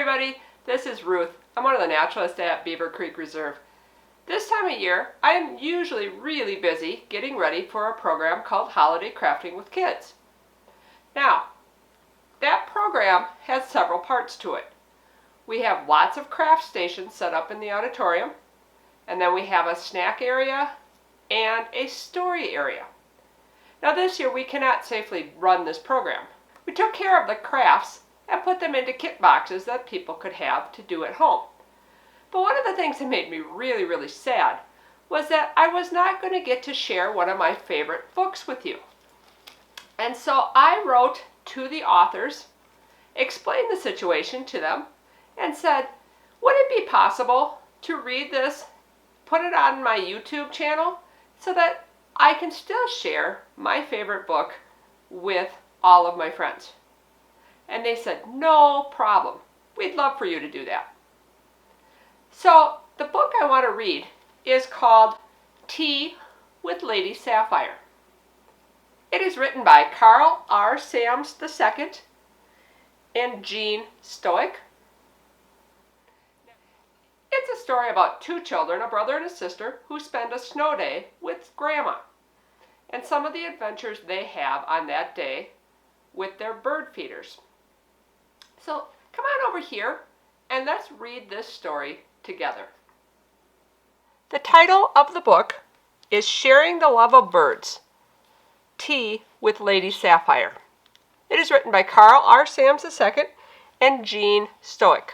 everybody, this is Ruth. I'm one of the naturalists at Beaver Creek Reserve. This time of year, I am usually really busy getting ready for a program called Holiday Crafting with Kids. Now, that program has several parts to it. We have lots of craft stations set up in the auditorium, and then we have a snack area and a story area. Now this year we cannot safely run this program. We took care of the crafts and put them into kit boxes that people could have to do at home. But one of the things that made me really sad was that I was not going to get to share one of my favorite books with you. And so I wrote to the authors, explained the situation to them, and said, would it be possible to read this, put it on my YouTube channel, so that I can still share my favorite book with all of my friends? And they said, no problem. We'd love for you to do that. So the book I want to read is called Tea with Lady Saphire. It is written by Carl R. Sams II and Jean Stoick. It's a story about two children, a brother and a sister, who spend a snow day with Grandma, and some of the adventures they have on that day with their bird feeders. So come on over here and let's read this story together. The title of the book is Sharing the Love of Birds, Tea with Lady Saphire. It is written by Carl R. Sams II and Jean Stoick.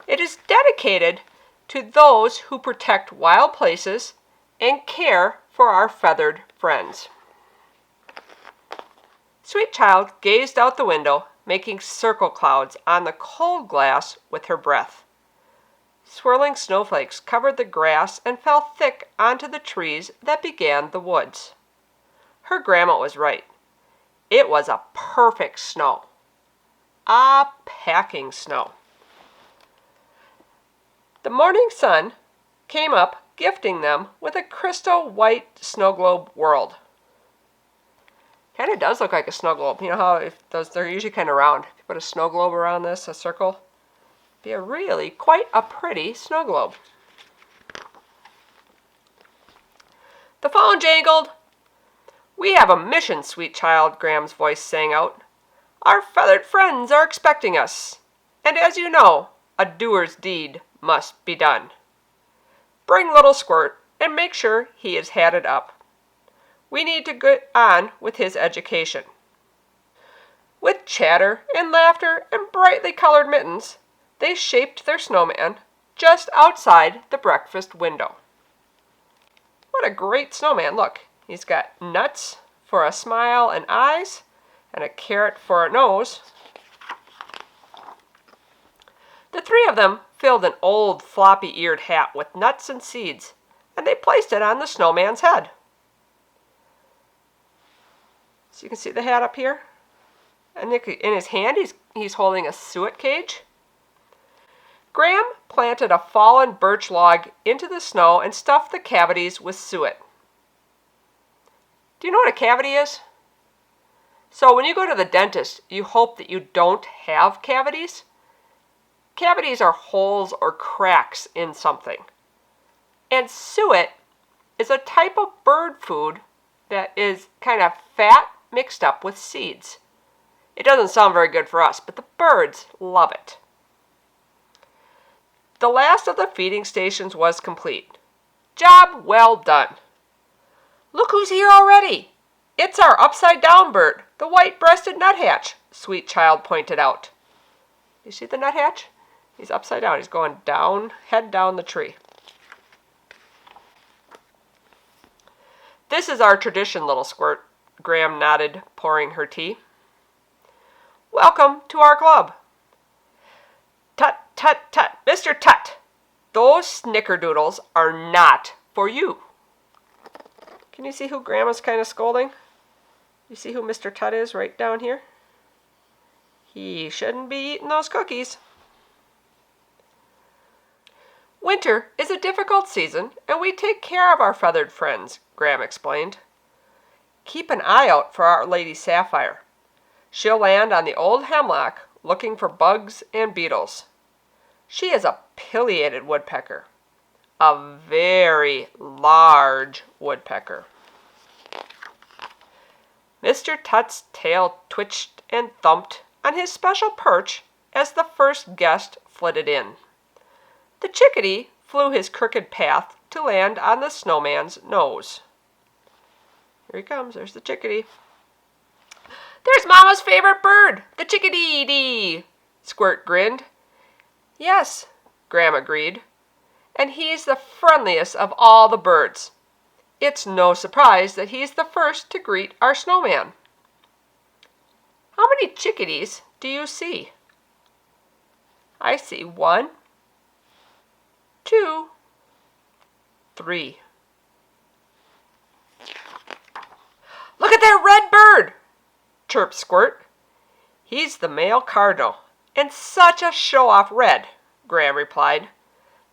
It is dedicated to those who protect wild places and care for our feathered friends. Sweet Child gazed out the window, making circle clouds on the cold glass with her breath. Swirling snowflakes covered the grass and fell thick onto the trees that began the woods. Her grandma was right. It was a perfect snow. A packing snow. The morning sun came up, gifting them with a crystal white snow globe world. Kind of does look like a snow globe. You know how they're usually kind of round. If you put a snow globe around this, a circle, it'd be quite a pretty snow globe. The phone jangled. We have a mission, Sweet Child, Graham's voice sang out. Our feathered friends are expecting us. And as you know, a doer's deed must be done. Bring little Squirt and make sure he is hatted up. We need to get on with his education. With chatter and laughter and brightly colored mittens, they shaped their snowman just outside the breakfast window. What a great snowman. Look, he's got nuts for a smile and eyes, and a carrot for a nose. The three of them filled an old floppy-eared hat with nuts and seeds, and they placed it on the snowman's head. So you can see the hat up here. And in his hand, he's holding a suet cage. Graham planted a fallen birch log into the snow and stuffed the cavities with suet. Do you know what a cavity is? So when you go to the dentist, you hope that you don't have cavities. Cavities are holes or cracks in something. And suet is a type of bird food that is kind of fat mixed up with seeds. It doesn't sound very good for us, but the birds love it. The last of the feeding stations was complete. Job well done. Look who's here already. It's our upside-down bird, the white-breasted nuthatch, Sweet Child pointed out. You see the nuthatch? He's upside down. He's going down, head down the tree. This is our tradition, little Squirt, Graham nodded, pouring her tea. Welcome to our club. Tut, tut, tut, Mr. Tut. Those snickerdoodles are not for you. Can you see who Grandma's kind of scolding? You see who Mr. Tut is right down here? He shouldn't be eating those cookies. Winter is a difficult season, and we take care of our feathered friends, Graham explained. Keep an eye out for our Lady Saphire. She'll land on the old hemlock looking for bugs and beetles. She is a pileated woodpecker, a very large woodpecker. Mr. Tut's tail twitched and thumped on his special perch as the first guest flitted in. The chickadee flew his crooked path to land on the snowman's nose. Here he comes. There's the chickadee. There's Mama's favorite bird, the chickadee-dee, Squirt grinned. Yes, Graham agreed, and he's the friendliest of all the birds. It's no surprise that he's the first to greet our snowman. How many chickadees do you see? I see 1, 2, 3. Look at that red bird, chirped Squirt. He's the male cardinal, and such a show-off red, Graham replied.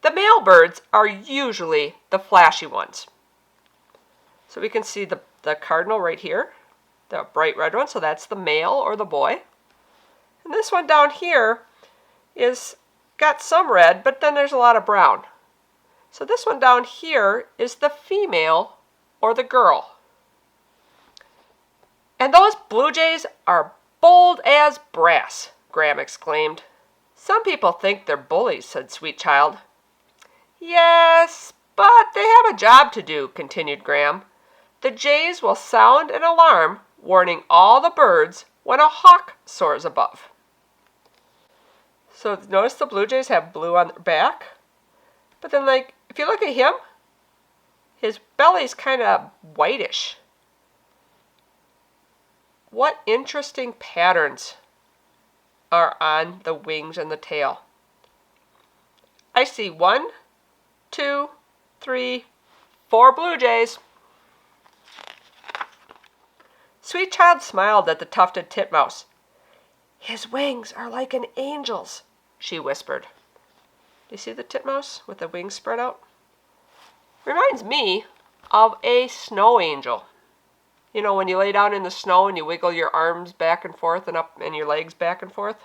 The male birds are usually the flashy ones. So we can see the cardinal right here, the bright red one, so that's the male or the boy. And this one down here is got some red, but then there's a lot of brown. So this one down here is the female or the girl. And those blue jays are bold as brass, Graham exclaimed. Some people think they're bullies, said Sweet Child. Yes, but they have a job to do, continued Graham. The jays will sound an alarm warning all the birds when a hawk soars above. So notice the blue jays have blue on their back. But then, if you look at him, his belly's kind of whitish. What interesting patterns are on the wings and the tail. I see 1, 2, 3, 4 blue jays. Sweet Child smiled at the tufted titmouse. His wings are like an angel's, she whispered. Do you see the titmouse with the wings spread out? Reminds me of a snow angel. You know, when you lay down in the snow and you wiggle your arms back and forth and up and your legs back and forth.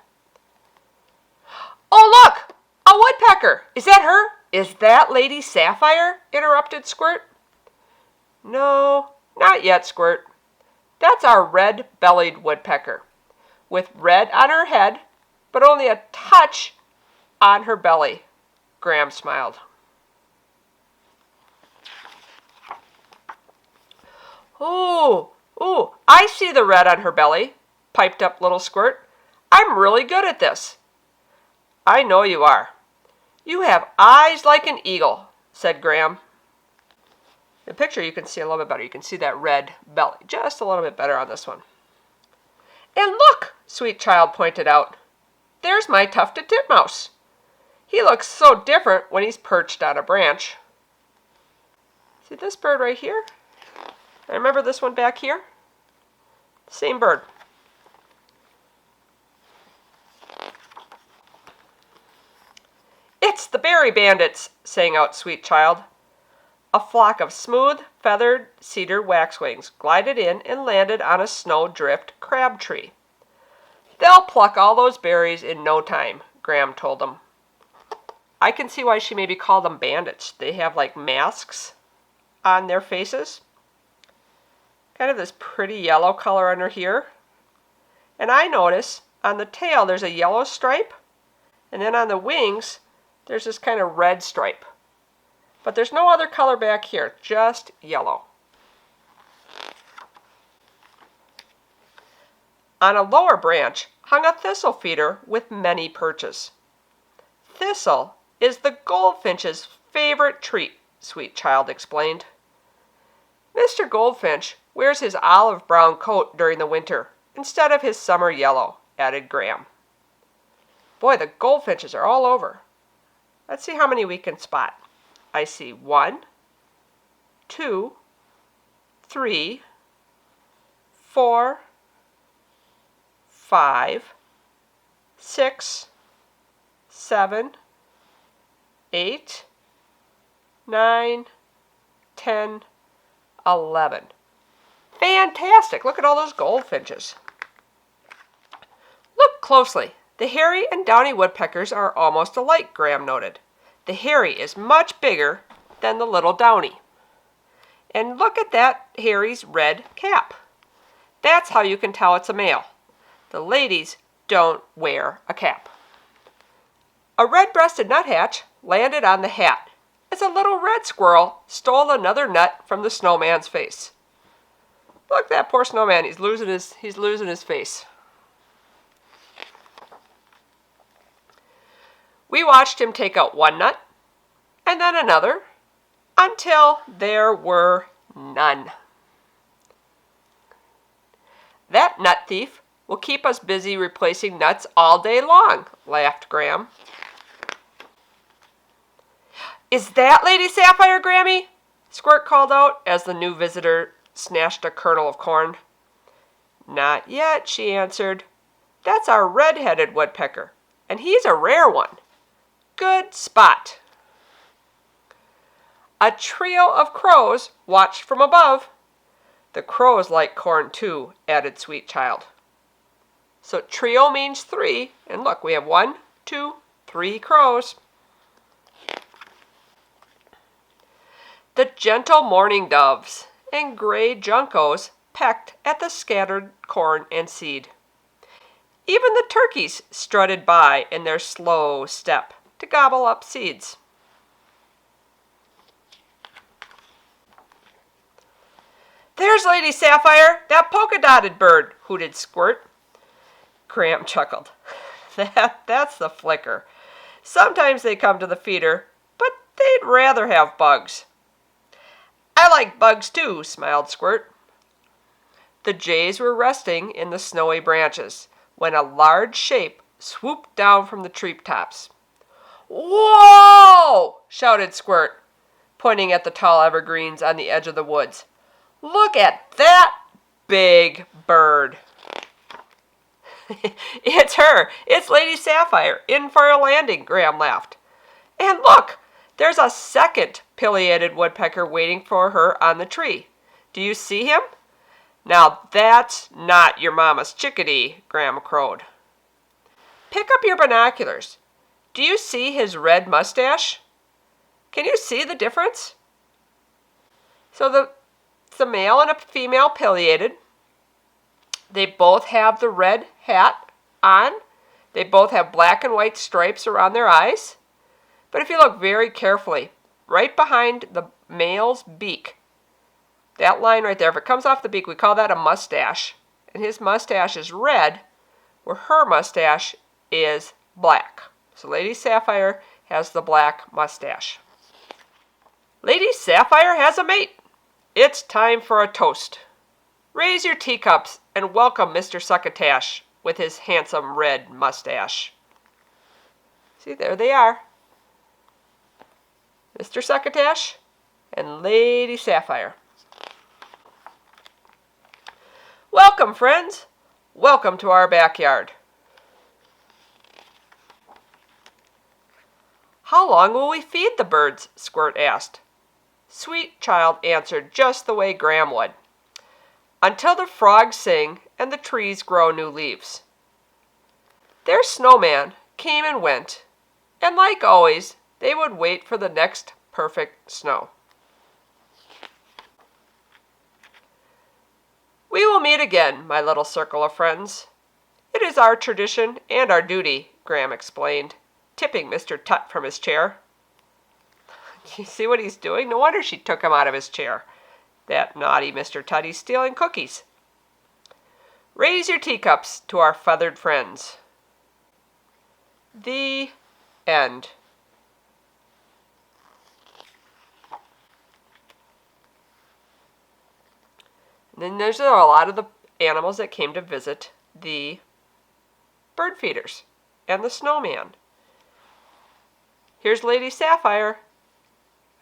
Oh, look! A woodpecker! Is that her? Is that Lady Saphire? Interrupted Squirt. No, not yet, Squirt. That's our red-bellied woodpecker, with red on her head, but only a touch on her belly. Graham smiled. Ooh, I see the red on her belly, piped up little Squirt. I'm really good at this. I know you are. You have eyes like an eagle, said Graham. In the picture you can see a little bit better. You can see that red belly just a little bit better on this one. And look, Sweet Child pointed out. There's my tufted titmouse. He looks so different when he's perched on a branch. See this bird right here? I remember this one back here. Same bird. It's the berry bandits, sang out Sweet Child. A flock of smooth, feathered cedar waxwings glided in and landed on a snowdrift crab tree. They'll pluck all those berries in no time, Graham told them. I can see why she maybe called them bandits. They have like masks on their faces. Kind of this pretty yellow color under here. And I notice on the tail there's a yellow stripe. And then on the wings there's this kind of red stripe. But there's no other color back here, just yellow. On a lower branch hung a thistle feeder with many perches. Thistle is the goldfinch's favorite treat, Sweet Child explained. Mr. Goldfinch wears his olive brown coat during the winter instead of his summer yellow, added Graham. Boy, the goldfinches are all over. Let's see how many we can spot. I see 1, 2, 3, 4, 5, 6, 7, 8, 9, 10, 11. Fantastic! Look at all those goldfinches. Look closely. The hairy and downy woodpeckers are almost alike, Graham noted. The hairy is much bigger than the little downy. And look at that hairy's red cap. That's how you can tell it's a male. The ladies don't wear a cap. A red-breasted nuthatch landed on the hat as a little red squirrel stole another nut from the snowman's face. Look, that poor snowman, he's losing his face. We watched him take out one nut, and then another, until there were none. That nut thief will keep us busy replacing nuts all day long, laughed Graham. Is that Lady Saphire, Grammy? Squirt called out as the new visitor snatched a kernel of corn. Not yet, she answered. That's our red-headed woodpecker, and he's a rare one. Good spot. A trio of crows watched from above. The crows like corn too, added Sweet Child. So trio means 3, and look, we have 1, 2, 3 crows. The gentle mourning doves and gray juncos pecked at the scattered corn and seed. Even the turkeys strutted by in their slow step to gobble up seeds. There's Lady Saphire, that polka-dotted bird, hooted Squirt. Graham chuckled. That's the flicker. Sometimes they come to the feeder, but they'd rather have bugs. I like bugs too, smiled Squirt. The jays were resting in the snowy branches when a large shape swooped down from the treetops. Whoa! Shouted Squirt, pointing at the tall evergreens on the edge of the woods. Look at that big bird. It's her. It's Lady Saphire, in for a landing, Graham laughed. And look, there's a second pileated woodpecker waiting for her on the tree. Do you see him? Now that's not your mama's chickadee, Graham crowed. Pick up your binoculars. Do you see his red mustache? Can you see the difference? So it's a male and a female pileated. They both have the red hat on. They both have black and white stripes around their eyes. But if you look very carefully, right behind the male's beak, that line right there, if it comes off the beak, we call that a mustache. And his mustache is red, where her mustache is black. So Lady Saphire has the black mustache. Lady Saphire has a mate. It's time for a toast. Raise your teacups and welcome Mr. Succotash with his handsome red mustache. See, there they are. Mr. Succotash and Lady Saphire. Welcome, friends. Welcome to our backyard. How long will we feed the birds? Squirt asked. Sweet Child answered just the way Graham would. Until the frogs sing and the trees grow new leaves. Their snowman came and went, and like always, they would wait for the next perfect snow. We will meet again, my little circle of friends. It is our tradition and our duty, Graham explained, tipping Mr. Tut from his chair. You see what he's doing? No wonder she took him out of his chair. That naughty Mr. Tut, he's stealing cookies. Raise your teacups to our feathered friends. The end. And then there's a lot of the animals that came to visit the bird feeders and the snowman. Here's Lady Saphire.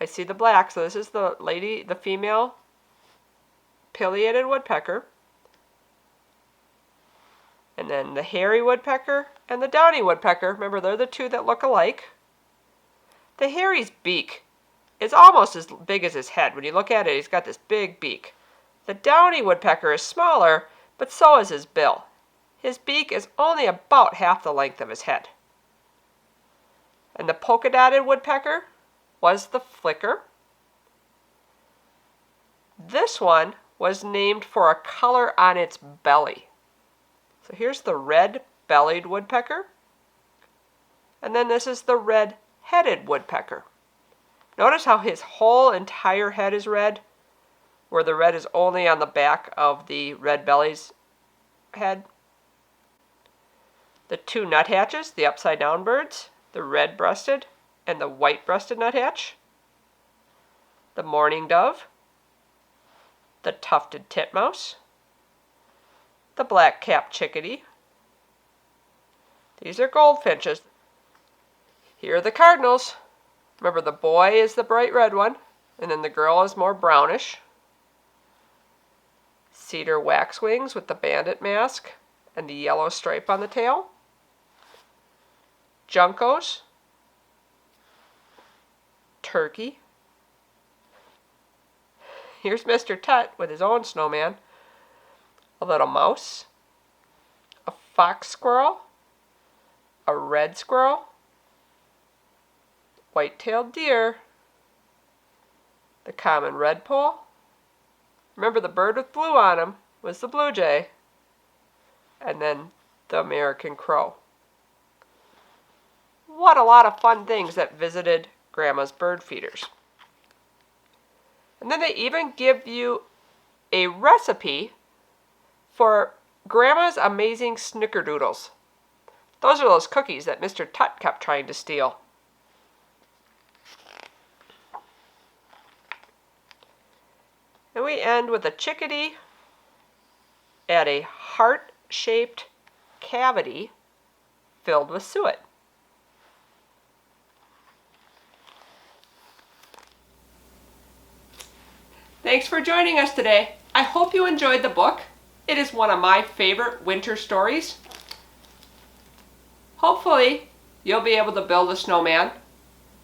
I see the black, so this is the female pileated woodpecker. And then the hairy woodpecker and the downy woodpecker. Remember, they're the two that look alike. The hairy's beak is almost as big as his head. When you look at it, he's got this big beak. The downy woodpecker is smaller, but so is his bill. His beak is only about half the length of his head. And the polka-dotted woodpecker was the flicker. This one was named for a color on its belly. So here's the red-bellied woodpecker. And then this is the red-headed woodpecker. Notice how his whole entire head is red, where the red is only on the back of the red-belly's head. The two nuthatches, the upside-down birds, the red-breasted and the white-breasted nuthatch. The mourning dove, the tufted titmouse, the black-capped chickadee. These are goldfinches. Here are the cardinals. Remember, the boy is the bright red one, and then the girl is more brownish. Cedar waxwings with the bandit mask and the yellow stripe on the tail. Juncos. Turkey. Here's Mr. Tut with his own snowman. A little mouse. A fox squirrel. A red squirrel. White-tailed deer. The common redpoll. Remember, the bird with blue on him was the blue jay. And then the American crow. What a lot of fun things that visited Grandma's bird feeders. And then they even give you a recipe for Grandma's amazing snickerdoodles. Those are those cookies that Mr. Tut kept trying to steal. And we end with a chickadee at a heart-shaped cavity filled with suet. Thanks for joining us today. I hope you enjoyed the book. It is one of my favorite winter stories. Hopefully, you'll be able to build a snowman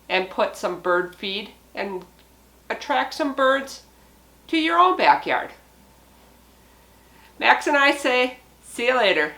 and put some bird feed and attract some birds to your own backyard. Max and I say, see you later.